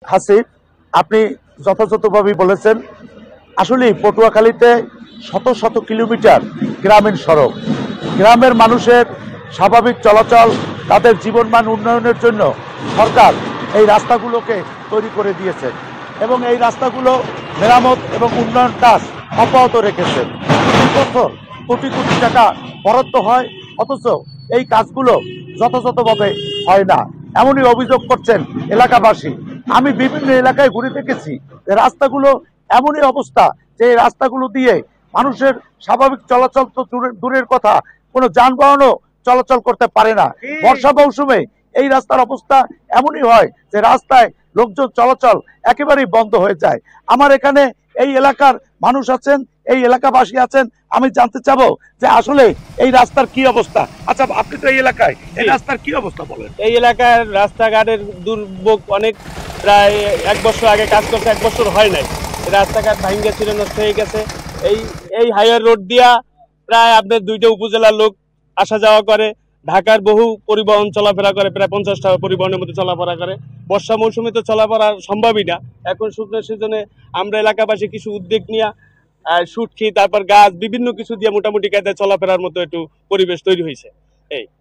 হাসিব, আপনি যথাযথভাবে বলেছেন। আসলে পটুয়াখালীতে শত শত কিলোমিটার গ্রামীণ সড়ক, গ্রামের মানুষের স্বাভাবিক চলাচল, তাদের জীবনমান উন্নয়নের জন্য সরকার এই রাস্তাগুলোকে তৈরি করে দিয়েছে এবং এই রাস্তাগুলো মেরামত এবং উন্নয়ন কাজ অব্যাহত রেখেছে। প্রতি বছর কোটি কোটি টাকা বরাদ্দ হয়, অথচ এই কাজগুলো যথাযথভাবে হয় না, এমনই অভিযোগ করছেন এলাকাবাসী। আমি বিভিন্ন এলাকায় ঘুরে দেখেছি যে রাস্তাগুলো এমনই অবস্থা যে এই রাস্তাগুলো দিয়ে মানুষের স্বাভাবিক চলাচল তো দূরের কথা, কোনো যানবাহনও চলাচল করতে পারে না। বর্ষা মৌসুমে এই রাস্তার অবস্থা এমনই হয় যে রাস্তায় লোকজন চলাচল একেবারেই বন্ধ হয়ে যায়। আমার এখানে এই এলাকার মানুষ আছেন, এই এলাকাবাসী আছেন, আমি জানতে চাবো যে আসলে এই রাস্তার কি অবস্থা। আচ্ছা, আপনি তো এই এলাকায়, এই রাস্তার কি অবস্থা বলেন। এই এলাকার রাস্তাঘাটের দুর্ভোগ অনেক, প্রায় 1 বছর আগে কাজ করছে, 1 বছর হয় নাই, রাস্তাঘাট ভাঙ্গে ছিল, নষ্ট হয়ে গেছে। এই হাইওয়ে রোড দিয়া প্রায় আপনার 2টা উপজেলার লোক আসা যাওয়া করে। ঢাকার বহু পরিবহন চলাফেরা করে, প্রায় 50টা পরিবহনের মধ্যে চলাফেরা করে। বর্ষা মৌসুমে তো চলাফেরা সম্ভবই না। এখন শুকনো সিজনে আমরা এলাকাবাসী কিছু উদ্যোগ নিয়ে সুটকি, তারপর গাছ, বিভিন্ন কিছু দিয়ে মোটামুটি কায়দায় চলাফেরার মতো একটু পরিবেশ তৈরি হয়েছে।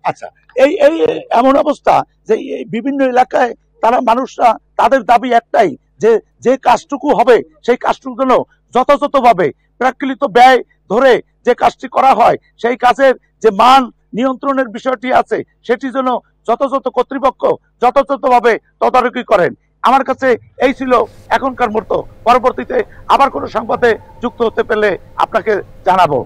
আচ্ছা, এই এই এমন অবস্থা যে এই বিভিন্ন এলাকায় তারা মানুষরা, তাদের দাবি একটাই যে যে কাজটুকু হবে সেই কাজটুকু যেন যথাযথভাবে প্রাকৃতিক ব্যয় ধরে যে কাজটি করা হয়, সেই কাজের যে মান নিয়ন্ত্রণের বিষয়টি আছে সেটি যেন যথাযথ কর্তৃপক্ষ যথাযথভাবে তদারকি করেন। আমার কাছে এই ছিল এখনকার মতো। পরবর্তীতে আবার কোনো সংবাদে যুক্ত হতে পেলে আপনাকে জানাবো।